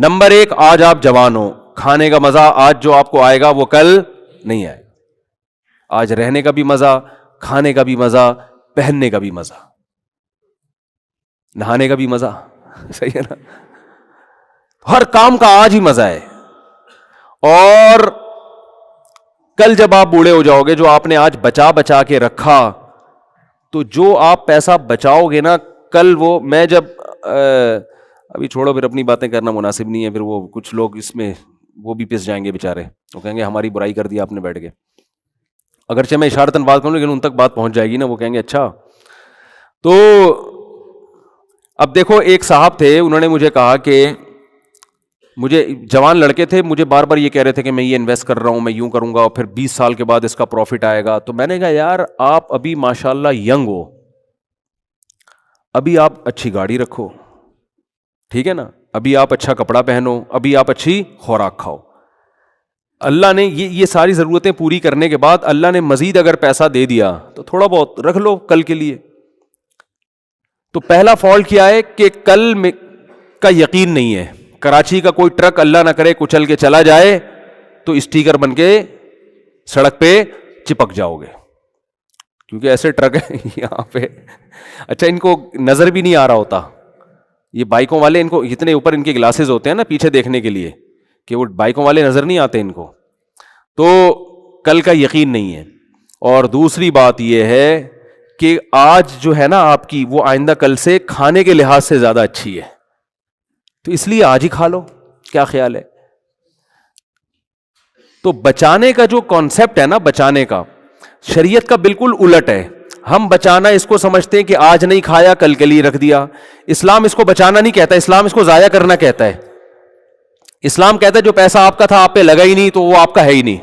Number 1، آج آپ جوان ہو، کھانے کا مزہ آج جو آپ کو آئے گا وہ کل نہیں آئے. آج رہنے کا بھی مزہ، کھانے کا بھی مزہ، پہننے کا بھی مزہ، نہانے کا بھی مزہ. صحیح ہے نا؟ ہر کام کا آج ہی مزہ ہے. اور کل جب آپ بوڑھے ہو جاؤ گے، جو آپ نے آج بچا بچا کے رکھا، تو جو آپ پیسہ بچاؤ گے نا کل، وہ میں جب ابھی چھوڑو، پھر اپنی باتیں کرنا مناسب نہیں ہے، پھر وہ کچھ لوگ اس میں وہ بھی پس جائیں گے بےچارے، وہ کہیں گے ہماری برائی کر دی آپ نے بیٹھ کے. اگرچہ میں اشارتاً بات کروں لیکن ان تک بات پہنچ جائے گی نا، وہ کہیں گے اچھا. تو اب دیکھو، ایک صاحب تھے، انہوں نے مجھے کہا کہ مجھے جوان لڑکے تھے، مجھے بار بار یہ کہہ رہے تھے کہ میں یہ انویسٹ کر رہا ہوں، میں یوں کروں گا اور پھر 20 سال کے بعد اس کا پروفٹ آئے گا. تو میں نے کہا یار آپ ابھی ماشاءاللہ ینگ ہو، ابھی آپ اچھی گاڑی رکھو، ٹھیک ہے نا، ابھی آپ اچھا کپڑا پہنو، ابھی آپ اچھی خوراک کھاؤ. اللہ نے یہ ساری ضرورتیں پوری کرنے کے بعد اللہ نے مزید اگر پیسہ دے دیا تو تھوڑا بہت رکھ لو کل کے لیے. تو پہلا فالٹ کیا ہے کہ کل میں کا یقین نہیں ہے. کراچی کا کوئی ٹرک اللہ نہ کرے کچل کے چلا جائے تو اسٹیکر بن کے سڑک پہ چپک جاؤ گے، کیونکہ ایسے ٹرک ہیں یہاں پہ. اچھا، ان کو نظر بھی نہیں آ رہا ہوتا، یہ بائکوں والے، ان کو اتنے اوپر ان کے گلاسز ہوتے ہیں نا پیچھے دیکھنے کے لیے کہ وہ بائکوں والے نظر نہیں آتے ان کو. تو کل کا یقین نہیں ہے. اور دوسری بات یہ ہے کہ آج جو ہے نا آپ کی، وہ آئندہ کل سے کھانے کے لحاظ سے زیادہ اچھی ہے، تو اس لیے آج ہی کھا لو. کیا خیال ہے؟ تو بچانے کا جو کانسیپٹ ہے نا، بچانے کا، شریعت کا بالکل الٹ ہے. ہم بچانا اس کو سمجھتے ہیں کہ آج نہیں کھایا کل کے لیے رکھ دیا. اسلام اس کو بچانا نہیں کہتا، اسلام اس کو ضائع کرنا کہتا ہے. اسلام کہتا ہے جو پیسہ آپ کا تھا آپ پہ لگا ہی نہیں تو وہ آپ کا ہے ہی نہیں.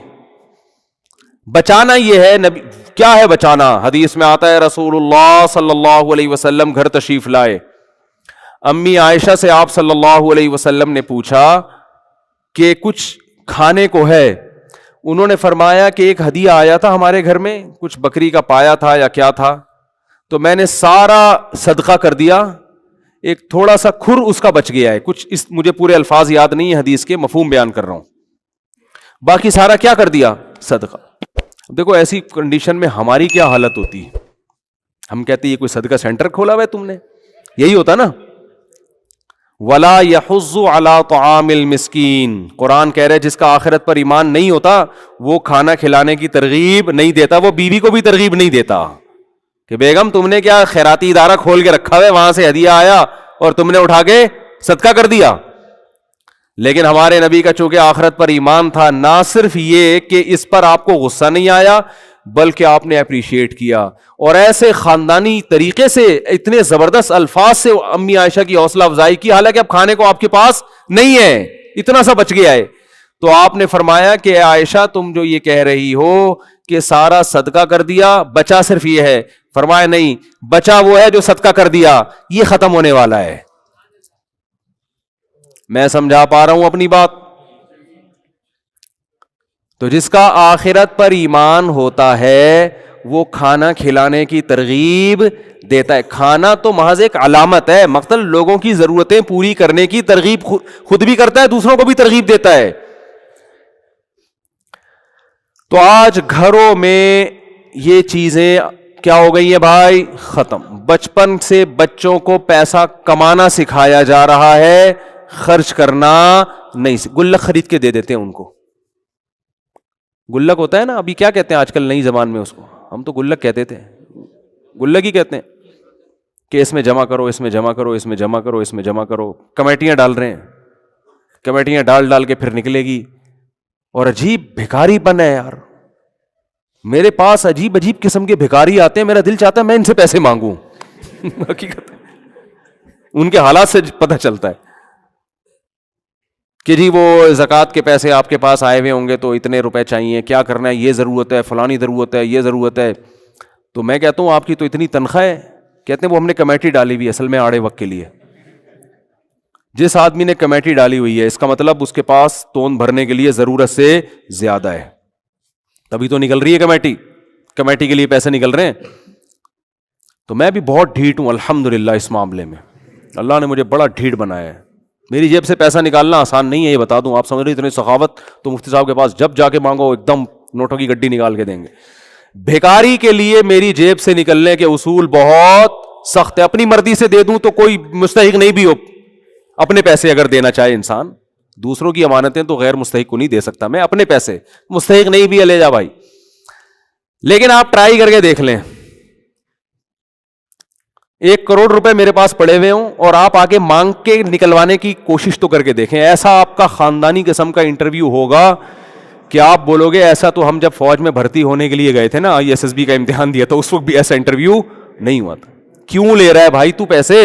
بچانا یہ ہے نبی کیا ہے بچانا؟ حدیث میں آتا ہے رسول اللہ صلی اللہ علیہ وسلم گھر تشریف لائے، امی عائشہ سے آپ صلی اللہ علیہ وسلم نے پوچھا کہ کچھ کھانے کو ہے؟ انہوں نے فرمایا کہ ایک ہدیہ آیا تھا ہمارے گھر میں، کچھ بکری کا پایا تھا یا کیا تھا، تو میں نے سارا صدقہ کر دیا، ایک تھوڑا سا کھر اس کا بچ گیا ہے. کچھ مجھے پورے الفاظ یاد نہیں ہے حدیث کے، مفہوم بیان کر رہا ہوں، باقی سارا کیا کر دیا؟ صدقہ. دیکھو ایسی کنڈیشن میں ہماری کیا حالت ہوتی ہے، ہم کہتے ہیں یہ کوئی صدقہ سینٹر کھولا ہوا ہے تم نے، یہی ہوتا نا. وَلَا يَحُضُّ عَلَىٰ طَعَامِ الْمِسْكِينِ، قرآن کہہ رہے جس کا آخرت پر ایمان نہیں ہوتا وہ کھانا کھلانے کی ترغیب نہیں دیتا، وہ بیوی کو بھی ترغیب نہیں دیتا کہ بیگم تم نے کیا خیراتی ادارہ کھول کے رکھا ہے، وہاں سے ہدیہ آیا اور تم نے اٹھا کے صدقہ کر دیا. لیکن ہمارے نبی کا چونکہ آخرت پر ایمان تھا، نہ صرف یہ کہ اس پر آپ کو غصہ نہیں آیا بلکہ آپ نے اپریشیٹ کیا، اور ایسے خاندانی طریقے سے اتنے زبردست الفاظ سے امی عائشہ کی حوصلہ افزائی کی، حالانکہ اب کھانے کو آپ کے پاس نہیں ہے، اتنا سا بچ گیا ہے. تو آپ نے فرمایا کہ اے عائشہ تم جو یہ کہہ رہی ہو کہ سارا صدقہ کر دیا، بچا صرف یہ ہے؟ فرمایا نہیں، بچا وہ ہے جو صدقہ کر دیا، یہ ختم ہونے والا ہے. میں سمجھا پا رہا ہوں اپنی بات؟ تو جس کا آخرت پر ایمان ہوتا ہے وہ کھانا کھلانے کی ترغیب دیتا ہے. کھانا تو محض ایک علامت ہے، مقصد لوگوں کی ضرورتیں پوری کرنے کی ترغیب خود بھی کرتا ہے، دوسروں کو بھی ترغیب دیتا ہے. تو آج گھروں میں یہ چیزیں کیا ہو گئی ہیں بھائی؟ ختم. بچپن سے بچوں کو پیسہ کمانا سکھایا جا رہا ہے، خرچ کرنا نہیں. گلک خرید کے دے دیتے ہیں ان کو. گلک ہوتا ہے نا، ابھی کیا کہتے ہیں آج کل نئی زبان میں اس کو، ہم تو گلک کہتے تھے، گلک ہی کہتے ہیں کہ اس میں جمع کرو، اس میں جمع کرو، اس میں جمع کرو، اس میں جمع کرو. کمیٹیاں ڈال رہے ہیں، کمیٹیاں ڈال کے پھر نکلے گی. اور عجیب بھکاری پن ہے یار، میرے پاس عجیب قسم کے بھکاری آتے ہیں، میرا دل چاہتا ہے میں ان سے پیسے مانگوں. حقیقت ان کے حالات سے پتہ چلتا ہے کہ جی وہ زکوٰۃ کے پیسے آپ کے پاس آئے ہوئے ہوں گے تو اتنے روپے چاہیے، کیا کرنا ہے، یہ ضرورت ہے، فلانی ضرورت ہے، یہ ضرورت ہے. تو میں کہتا ہوں آپ کی تو اتنی تنخواہ ہے؟ کہتے ہیں وہ ہم نے کمیٹی ڈالی ہوئی ہے، اصل میں آڑے وقت کے لیے. جس آدمی نے کمیٹی ڈالی ہوئی ہے اس کا مطلب اس کے پاس تون بھرنے کے لیے ضرورت سے زیادہ ہے، تبھی تو نکل رہی ہے کمیٹی کے لیے پیسے نکل رہے ہیں. تو میں بھی بہت ڈھیٹ ہوں الحمدللہ اس معاملے میں، اللہ نے مجھے بڑا ڈھیٹ بنایا ہے. میری جیب سے پیسہ نکالنا آسان نہیں ہے، یہ بتا دوں. آپ سمجھ رہے اتنی سخاوت تو مفتی صاحب کے پاس جب جا کے مانگو ایک دم نوٹوں کی گڈی نکال کے دیں گے. بھیکاری کے لیے میری جیب سے نکلنے کے اصول بہت سخت ہے. اپنی مرضی سے دے دوں تو کوئی مستحق نہیں بھی ہو، اپنے پیسے اگر دینا چاہے انسان، دوسروں کی امانتیں تو غیر مستحق کو نہیں دے سکتا میں، اپنے پیسے مستحق نہیں بھی ہے لے جا بھائی. لیکن آپ ٹرائی کر کے دیکھ لیں، 1 کروڑ روپے میرے پاس پڑے ہوئے ہوں اور آپ آگے مانگ کے نکلوانے کی کوشش تو کر کے دیکھیں. ایسا آپ کا خاندانی قسم کا انٹرویو ہوگا کہ آپ بولو گے ایسا تو ہم جب فوج میں بھرتی ہونے کے لیے گئے تھے نا، ISSB کا امتحان دیا تو اس وقت بھی ایسا انٹرویو نہیں ہوا تھا. کیوں لے رہا ہے بھائی تو پیسے؟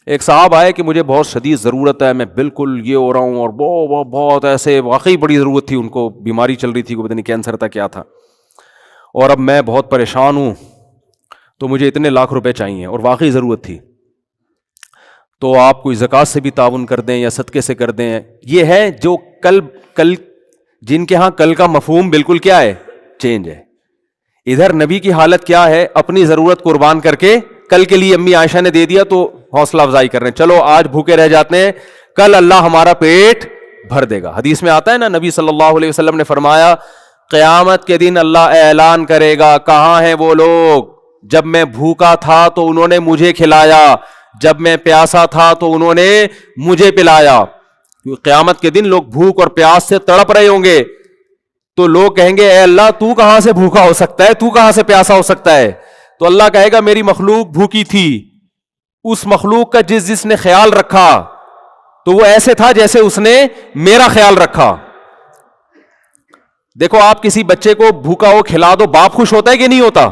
ایک صاحب آئے کہ مجھے بہت شدید ضرورت ہے، میں بالکل یہ ہو رہا ہوں، اور بہت ایسے واقعی بڑی ضرورت تھی، ان کو بیماری چل رہی تھی، کوئی پتہ نہیں کینسر تھا کیا تھا، اور اب میں بہت پریشان ہوں تو مجھے اتنے لاکھ روپے چاہیے اور واقعی ضرورت تھی. تو آپ کوئی زکوٰۃ سے بھی تعاون کر دیں یا صدقے سے کر دیں. یہ ہے جو کل جن کے ہاں کل کا مفہوم بالکل کیا ہے، چینج ہے. ادھر نبی کی حالت کیا ہے، اپنی ضرورت قربان کر کے کل کے لیے امی عائشہ نے دے دیا تو حوصلہ افزائی کر رہے ہیں، چلو آج بھوکے رہ جاتے ہیں، کل اللہ ہمارا پیٹ بھر دے گا. حدیث میں آتا ہے نا، نبی صلی اللہ علیہ وسلم نے فرمایا قیامت کے دن اللہ اعلان کرے گا، کہاں ہیں وہ لوگ جب میں بھوکا تھا تو انہوں نے مجھے کھلایا، جب میں پیاسا تھا تو انہوں نے مجھے پلایا. قیامت کے دن لوگ بھوک اور پیاس سے تڑپ رہے ہوں گے تو لوگ کہیں گے اے اللہ تو کہاں سے بھوکا ہو سکتا ہے، تو کہاں سے پیاسا ہو سکتا ہے؟ تو اللہ کہے گا میری مخلوق بھوکی تھی، اس مخلوق کا جس نے خیال رکھا تو وہ ایسے تھا جیسے اس نے میرا خیال رکھا. دیکھو آپ کسی بچے کو بھوکا ہو کھلا دو، باپ خوش ہوتا ہے کہ نہیں ہوتا؟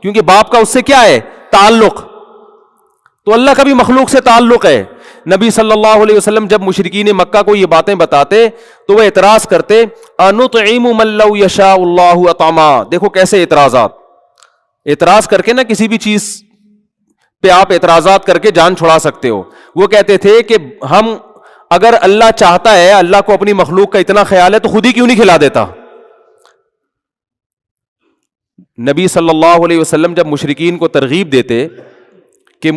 کیونکہ باپ کا اس سے کیا ہے، تعلق. تو اللہ کا بھی مخلوق سے تعلق ہے. نبی صلی اللہ علیہ وسلم جب مشرکین مکہ کو یہ باتیں بتاتے تو وہ اعتراض کرتے انطعم من لو یشاء اللہ اطعما. دیکھو کیسے اعتراض کر کے نا کسی بھی چیز پہ آپ اعتراضات کر کے جان چھڑا سکتے ہو. وہ کہتے تھے کہ ہم اگر اللہ چاہتا ہے، اللہ کو اپنی مخلوق کا اتنا خیال ہے تو خود ہی کیوں نہیں کھلا دیتا. نبی صلی اللہ علیہ وسلم جب مشرکین کو ترغیب دیتے کہ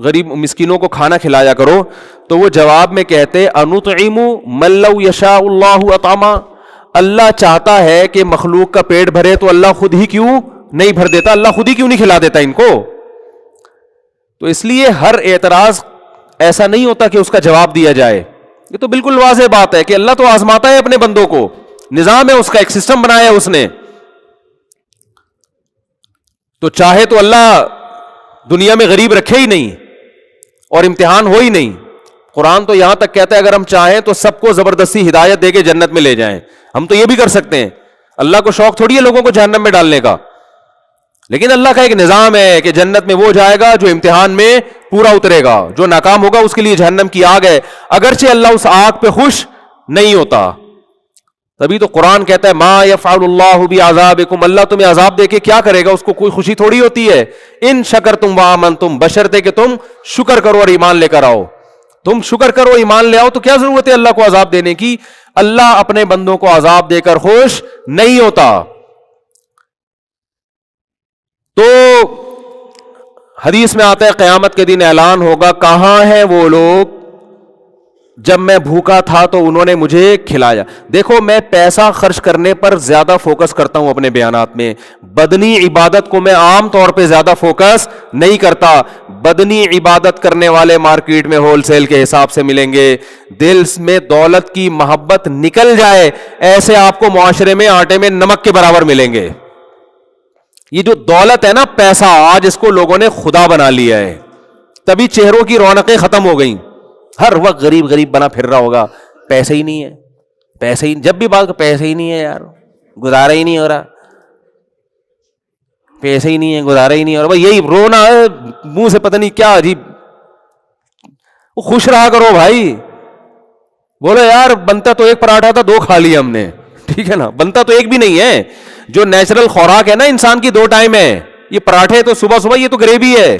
غریب مسکینوں کو کھانا کھلایا کرو تو وہ جواب میں کہتے انطعم من لو یشاء اللہ اطعما. اللہ چاہتا ہے کہ مخلوق کا پیٹ بھرے تو اللہ خود ہی کیوں نہیں بھر دیتا، اللہ خود ہی کیوں نہیں کھلا دیتا ان کو. تو اس لیے ہر اعتراض ایسا نہیں ہوتا کہ اس کا جواب دیا جائے. یہ تو بالکل واضح بات ہے کہ اللہ تو آزماتا ہے اپنے بندوں کو، نظام ہے اس کا، ایک سسٹم بنایا ہے اس نے. تو چاہے تو اللہ دنیا میں غریب رکھے ہی نہیں اور امتحان ہو ہی نہیں. قرآن تو یہاں تک کہتا ہے اگر ہم چاہیں تو سب کو زبردستی ہدایت دے کے جنت میں لے جائیں. ہم تو یہ بھی کر سکتے ہیں، اللہ کو شوق تھوڑی ہے لوگوں کو جہنم میں ڈالنے کا. لیکن اللہ کا ایک نظام ہے کہ جنت میں وہ جائے گا جو امتحان میں پورا اترے گا، جو ناکام ہوگا اس کے لیے جہنم کی آگ ہے، اگرچہ اللہ اس آگ پہ خوش نہیں ہوتا. تبھی تو قرآن کہتا ہے ما یفعل اللہ بعذابکم، اللہ تمہیں عذاب دے کے کیا کرے گا، اس کو کوئی خوشی تھوڑی ہوتی ہے. ان شکرتم وآمنتم، بشرطے کہ تم شکر کرو اور ایمان لے کر آؤ. تم شکر کرو ایمان لے آؤ تو کیا ضرورت ہے اللہ کو عذاب دینے کی. اللہ اپنے بندوں کو عذاب دے کر خوش نہیں ہوتا. تو حدیث میں آتا ہے قیامت کے دن اعلان ہوگا کہاں ہیں وہ لوگ جب میں بھوکا تھا تو انہوں نے مجھے کھلایا. دیکھو میں پیسہ خرچ کرنے پر زیادہ فوکس کرتا ہوں اپنے بیانات میں، بدنی عبادت کو میں عام طور پہ زیادہ فوکس نہیں کرتا. بدنی عبادت کرنے والے مارکیٹ میں ہول سیل کے حساب سے ملیں گے. دل میں دولت کی محبت نکل جائے ایسے آپ کو معاشرے میں آٹے میں نمک کے برابر ملیں گے. یہ جو دولت ہے نا، پیسہ، آج اس کو لوگوں نے خدا بنا لیا ہے. تبھی چہروں کی رونقیں ختم ہو گئیں. ہر وقت غریب غریب بنا پھر رہا ہوگا، پیسے ہی نہیں ہے، پیسے ہی، جب بھی بات پیسے ہی نہیں ہے یار، گزارا ہی نہیں ہو رہا، پیسے ہی نہیں ہے، گزارا ہی نہیں ہو رہا. بھائی یہی رونا ہے منہ سے، پتہ نہیں کیا عجیب. خوش رہا کرو بھائی. بولو یار بنتا تو ایک پراٹھا تھا، 2 کھا لیا ہم نے، ٹھیک ہے نا، بنتا تو ایک بھی نہیں ہے. جو نیچرل خوراک ہے نا انسان کی 2 ٹائم ہے. یہ پراٹھے تو صبح صبح، یہ تو گریوی ہے.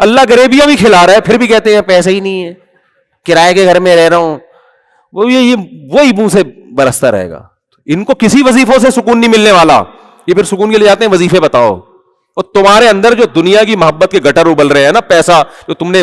اللہ گریویاں بھی کھلا رہا ہے پھر بھی کہتے ہیں پیسے ہی نہیں ہے، کرائے کے گھر میں رہ رہا ہوں. وہی منہ سے برستا رہے گا. ان کو کسی وظیفوں سے سکون نہیں ملنے والا. یہ پھر سکون کے لیے جاتے ہیں وظیفے بتاؤ. اور تمہارے اندر جو دنیا کی محبت کے گٹر ابل رہے ہیں نا، پیسہ جو تم نے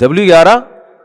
W11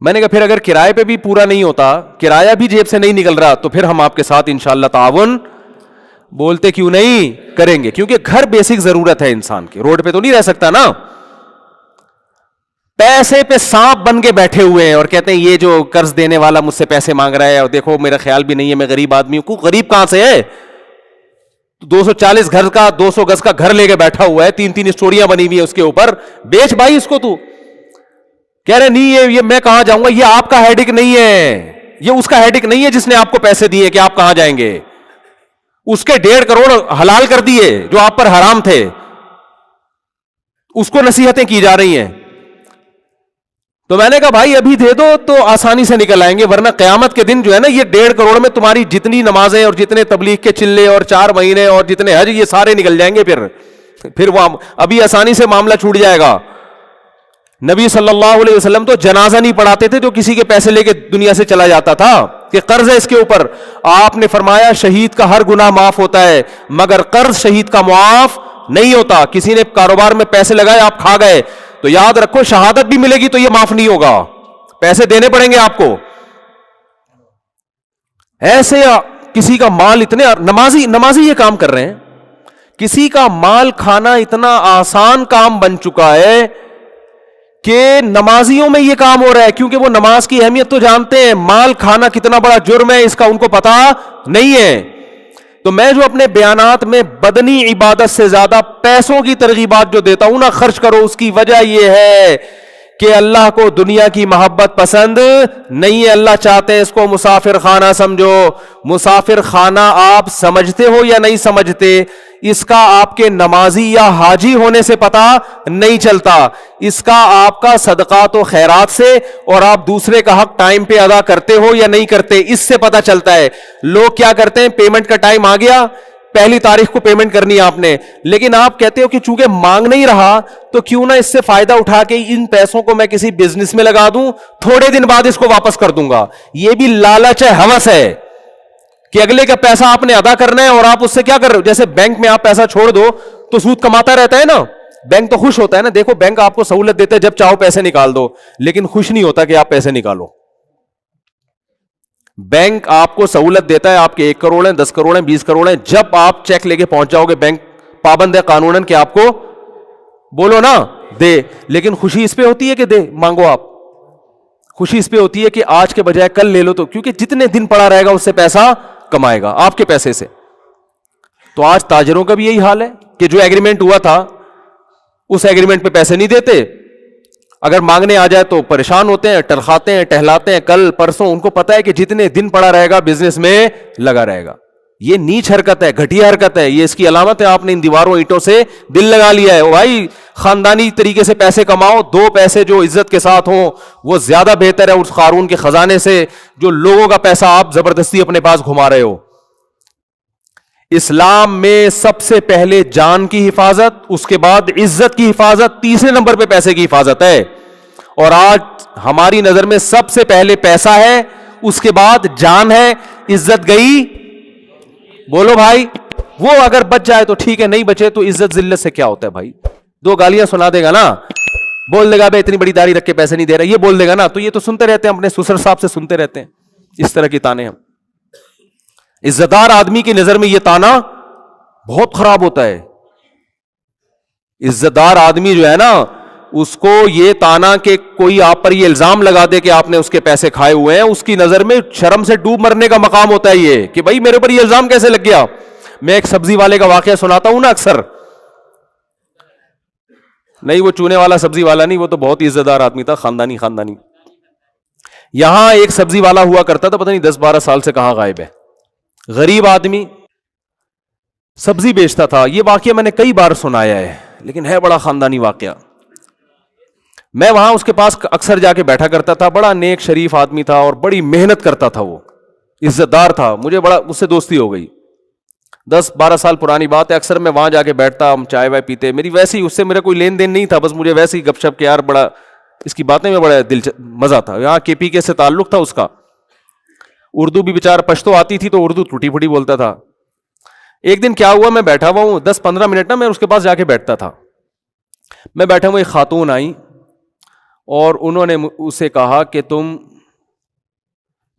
میں نے کہا پھر اگر کرائے پہ بھی پورا نہیں ہوتا, کرایہ بھی جیب سے نہیں نکل رہا, تو پھر ہم آپ کے ساتھ انشاءاللہ تعاون بولتے کیوں نہیں کریں گے, کیونکہ گھر بیسک ضرورت ہے انسان کی, روڈ پہ تو نہیں رہ سکتا نا. پیسے پہ سانپ بن کے بیٹھے ہوئے ہیں اور کہتے ہیں یہ جو قرض دینے والا مجھ سے پیسے مانگ رہا ہے, اور دیکھو میرا خیال بھی نہیں ہے, میں غریب آدمی ہوں. غریب کہاں سے ہے؟ 240 گھر کا 200 گز کا گھر لے کے بیٹھا ہوا ہے, 3 اسٹوریاں بنی ہوئی ہیں اس کے اوپر, بیچ بھائی اس کو. تو کہہ رہے نہیں یہ میں کہاں جاؤں گا, یہ آپ کا ہیڈک نہیں ہے, یہ اس کا ہیڈک نہیں ہے جس نے آپ کو پیسے دیے کہ آپ کہاں جائیں گے. اس کے 1.5 کروڑ حلال کر دیے جو آپ پر حرام تھے, اس کو نصیحتیں کی جا رہی ہیں. تو میں نے کہا بھائی ابھی دے دو تو آسانی سے نکل آئیں گے, ورنہ قیامت کے دن جو ہے نا یہ 1.5 کروڑ میں تمہاری جتنی نمازیں اور جتنے تبلیغ کے چلے اور 4 مہینے اور جتنے حج, یہ سارے نکل جائیں گے. پھر وہ ابھی آسانی سے معاملہ چھوٹ جائے گا. نبی صلی اللہ علیہ وسلم تو جنازہ نہیں پڑھاتے تھے جو کسی کے پیسے لے کے دنیا سے چلا جاتا تھا کہ قرض ہے اس کے اوپر. آپ نے فرمایا شہید کا ہر گناہ معاف ہوتا ہے مگر قرض شہید کا معاف نہیں ہوتا. کسی نے کاروبار میں پیسے لگائے, آپ کھا گئے, تو یاد رکھو شہادت بھی ملے گی تو یہ معاف نہیں ہوگا, پیسے دینے پڑیں گے آپ کو. ایسے کسی کا مال اتنے نمازی یہ کام کر رہے ہیں, کسی کا مال کھانا اتنا آسان کام بن چکا ہے کہ نمازیوں میں یہ کام ہو رہا ہے, کیونکہ وہ نماز کی اہمیت تو جانتے ہیں, مال کھانا کتنا بڑا جرم ہے اس کا ان کو پتا نہیں ہے. تو میں جو اپنے بیانات میں بدنی عبادت سے زیادہ پیسوں کی ترغیبات جو دیتا ہوں نا, خرچ کرو, اس کی وجہ یہ ہے کہ اللہ کو دنیا کی محبت پسند نہیں ہے. اللہ چاہتے ہیں اس کو مسافر خانہ سمجھو. مسافر خانہ آپ سمجھتے ہو یا نہیں سمجھتے, اس کا آپ کے نمازی یا حاجی ہونے سے پتا نہیں چلتا, اس کا آپ کا صدقات و خیرات سے اور آپ دوسرے کا حق ٹائم پہ ادا کرتے ہو یا نہیں کرتے, اس سے پتا چلتا ہے. لوگ کیا کرتے ہیں, پیمنٹ کا ٹائم آ گیا, 1 تاریخ کو پیمنٹ کرنی ہے آپ نے, لیکن آپ کہتے ہو کہ چونکہ مانگ نہیں رہا تو کیوں نہ اس سے فائدہ اٹھا کے ان پیسوں کو میں کسی بزنس میں لگا دوں, تھوڑے دن بعد اس کو واپس کر دوں گا. یہ بھی لالچ ہے, ہوس ہے کہ اگلے کا پیسہ آپ نے ادا کرنا ہے اور آپ اس سے کیا کر رہے ہو. جیسے بینک میں آپ پیسہ چھوڑ دو تو سود کماتا رہتا ہے نا, بینک تو خوش ہوتا ہے نا. دیکھو بینک آپ کو سہولت دیتے ہے جب چاہو پیسے نکال دو, لیکن خوش نہیں ہوتا کہ آپ پیسے نکالو. بینک آپ کو سہولت دیتا ہے, آپ کے 1 کروڑ ہیں, 10 کروڑ ہیں, 20 کروڑ ہیں, جب آپ چیک لے کے پہنچ جاؤ گے بینک پابند ہے قانوناً کہ آپ کو بولو نا دے, لیکن خوشی اس پہ ہوتی ہے کہ دے مانگو آپ, خوشی اس پہ ہوتی ہے کہ آج کے بجائے کل لے لو, تو کیونکہ جتنے دن پڑا رہے گا اس سے پیسہ کمائے گا آپ کے پیسے سے. تو آج تاجروں کا بھی یہی حال ہے کہ جو ایگریمنٹ ہوا تھا اس ایگریمنٹ پہ پیسے نہیں دیتے, اگر مانگنے آ جائے تو پریشان ہوتے ہیں, ٹرخاتے ہیں, ٹہلاتے ہیں, کل پرسوں, ان کو پتا ہے کہ جتنے دن پڑا رہے گا بزنس میں لگا رہے گا. یہ نیچ حرکت ہے, گھٹیا حرکت ہے, یہ اس کی علامت ہے. آپ نے ان دیواروں اینٹوں سے دل لگا لیا ہے. بھائی خاندانی طریقے سے پیسے کماؤ, 2 پیسے جو عزت کے ساتھ ہوں وہ زیادہ بہتر ہے اس قارون کے خزانے سے جو لوگوں کا پیسہ آپ زبردستی اپنے پاس گھما رہے ہو. اسلام میں سب سے پہلے جان کی حفاظت, اس کے بعد عزت کی حفاظت, تیسرے نمبر پہ پیسے کی حفاظت ہے. اور آج ہماری نظر میں سب سے پہلے پیسہ ہے, اس کے بعد جان ہے, عزت گئی. بولو بھائی, وہ اگر بچ جائے تو ٹھیک ہے, نہیں بچے تو عزت ذلت سے کیا ہوتا ہے بھائی. 2 گالیاں سنا دے گا نا, بول دے گا بھائی اتنی بڑی داڑھی رکھ کے پیسے نہیں دے رہا, یہ بول دے گا نا, تو یہ تو سنتے رہتے ہیں, اپنے سسر صاحب سے سنتے رہتے ہیں اس طرح کی تانے. ہم عزت دار آدمی کی نظر میں یہ تانا بہت خراب ہوتا ہے. عزت دار آدمی جو ہے نا, اس کو یہ تانا کہ کوئی آپ پر یہ الزام لگا دے کہ آپ نے اس کے پیسے کھائے ہوئے ہیں, اس کی نظر میں شرم سے ڈوب مرنے کا مقام ہوتا ہے یہ کہ بھائی میرے پر یہ الزام کیسے لگ گیا. میں ایک سبزی والے کا واقعہ سناتا ہوں نا اکثر, نہیں وہ چونے والا سبزی والا نہیں, وہ تو بہت ہی عزت دار آدمی تھا, خاندانی. یہاں ایک سبزی والا ہوا کرتا تھا, پتہ نہیں 10-12 سال سے کہاں غائب ہے, غریب آدمی سبزی بیچتا تھا. یہ واقعہ میں نے کئی بار سنایا ہے لیکن ہے بڑا خاندانی واقعہ. میں وہاں اس کے پاس اکثر جا کے بیٹھا کرتا تھا, بڑا نیک شریف آدمی تھا اور بڑی محنت کرتا تھا, وہ عزت دار تھا. مجھے بڑا اس سے دوستی ہو گئی, 10-12 سال پرانی بات ہے. اکثر میں وہاں جا کے بیٹھتا, ہم چائے وائے پیتے. میری ویسے ہی اس سے میرا کوئی لین دین نہیں تھا, بس مجھے ویسے ہی گپ شپ کے یار بڑا اس کی باتیں میں بڑا مزہ تھا. یہاں کے پی کے سے تعلق تھا اس کا, اردو بھی بیچارہ پشتو آتی تھی تو اردو ٹوٹی پھوٹی بولتا تھا. ایک دن کیا ہوا, میں بیٹھا ہوا ہوں 10-15 منٹ نا, میں اس کے پاس جا کے بیٹھتا تھا. میں بیٹھا ہوں, ایک خاتون آئی اور انہوں نے اسے کہا کہ تم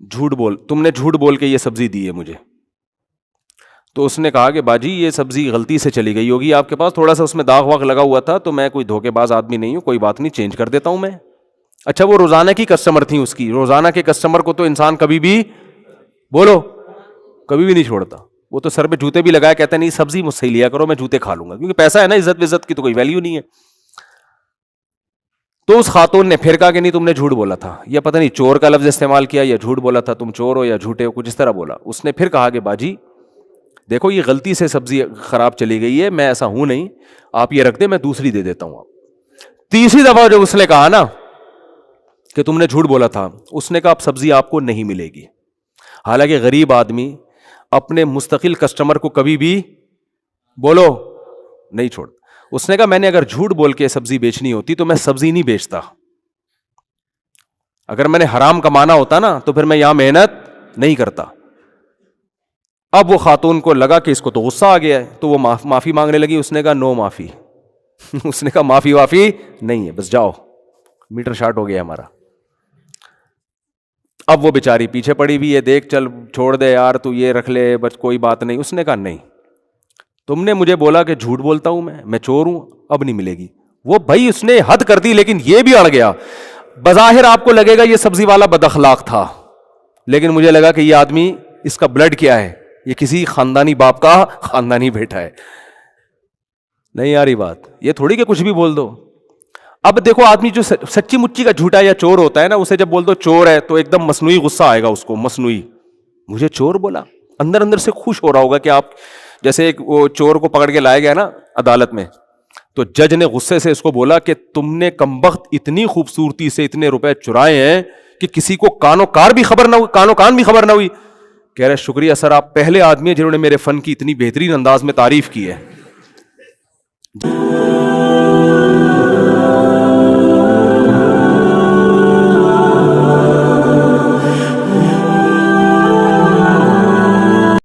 نے جھوٹ بول کے یہ سبزی دی ہے مجھے. تو اس نے کہا کہ باجی یہ سبزی غلطی سے چلی گئی ہوگی آپ کے پاس, تھوڑا سا اس میں داغ واغ لگا ہوا تھا, تو میں کوئی دھوکے باز آدمی نہیں ہوں, کوئی بات نہیں, چینج کر دیتا ہوں میں. اچھا وہ روزانہ کی کسٹمر تھیں اس کی, روزانہ کے کسٹمر کو تو انسان کبھی بھی بولو کبھی بھی نہیں چھوڑتا. وہ تو سر پہ جوتے بھی لگایا, کہتا نہیں سبزی مجھ سے ہی لیا کرو, میں جوتے کھا لوں گا, کیونکہ پیسہ ہے نا, عزت وزت کی تو کوئی ویلیو نہیں ہے. تو اس خاتون نے پھر کہا کہ نہیں تم نے جھوٹ بولا تھا, یا پتہ نہیں چور کا لفظ استعمال کیا یا جھوٹ بولا تھا, تم چور ہو یا جھوٹے ہو, کچھ اس طرح بولا. اس نے پھر کہا کہ باجی دیکھو یہ غلطی سے سبزی خراب چلی گئی ہے, میں ایسا ہوں نہیں, آپ یہ رکھ دیں, میں دوسری دے دیتا ہوں. آپ تیسری دفعہ جب اس نے کہا نا کہ تم نے جھوٹ بولا تھا, اس نے کہا اب سبزی آپ کو نہیں ملے گی. حالانکہ غریب آدمی اپنے مستقل کسٹمر کو کبھی بھی بولو نہیں چھوڑ. اس نے کہا میں نے اگر جھوٹ بول کے سبزی بیچنی ہوتی تو میں سبزی نہیں بیچتا, اگر میں نے حرام کمانا ہوتا نا تو پھر میں یہاں محنت نہیں کرتا. اب وہ خاتون کو لگا کہ اس کو تو غصہ آ گیا ہے, تو وہ معافی مانگنے لگی. اس نے کہا نو معافی. اس نے کہا معافی وافی نہیں ہے, بس جاؤ, میٹر شارٹ ہو گیا ہمارا. اب وہ بیچاری پیچھے پڑی ہوئی ہے, دیکھ چل چھوڑ دے یار, تو یہ رکھ لے بس کوئی بات نہیں. اس نے کہا نہیں, تم نے مجھے بولا کہ جھوٹ بولتا ہوں میں چور ہوں, اب نہیں ملے گی. وہ بھائی اس نے حد کر دی, لیکن یہ بھی اڑ گیا. بظاہر آپ کو لگے گا یہ سبزی والا بد اخلاق تھا, لیکن مجھے لگا کہ یہ آدمی اس کا بلڈ کیا ہے, یہ کسی خاندانی باپ کا خاندانی بیٹا ہے. نہیں آ رہی بات, یہ تھوڑی کہ کچھ بھی بول دو. اب دیکھو آدمی جو سچی مچی کا جھوٹا یا چور ہوتا ہے نا, اسے جب بول دو چور ہے تو ایک دم مصنوعی غصہ آئے گا اس کو, مصنوعی, مجھے چور بولا. اندر اندر سے خوش ہو رہا ہوگا کہ آپ جیسے ایک وہ چور کو پکڑ کے لایا گیا نا عدالت میں, تو جج نے غصے سے اس کو بولا کہ تم نے کمبخت اتنی خوبصورتی سے اتنے روپے چرائے ہیں کہ کسی کو کانوں کان بھی خبر نہ ہوئی. کہہ رہے شکریہ سر, آپ پہلے آدمی ہیں جنہوں نے میرے فن کی اتنی بہترین انداز میں تعریف کی ہے.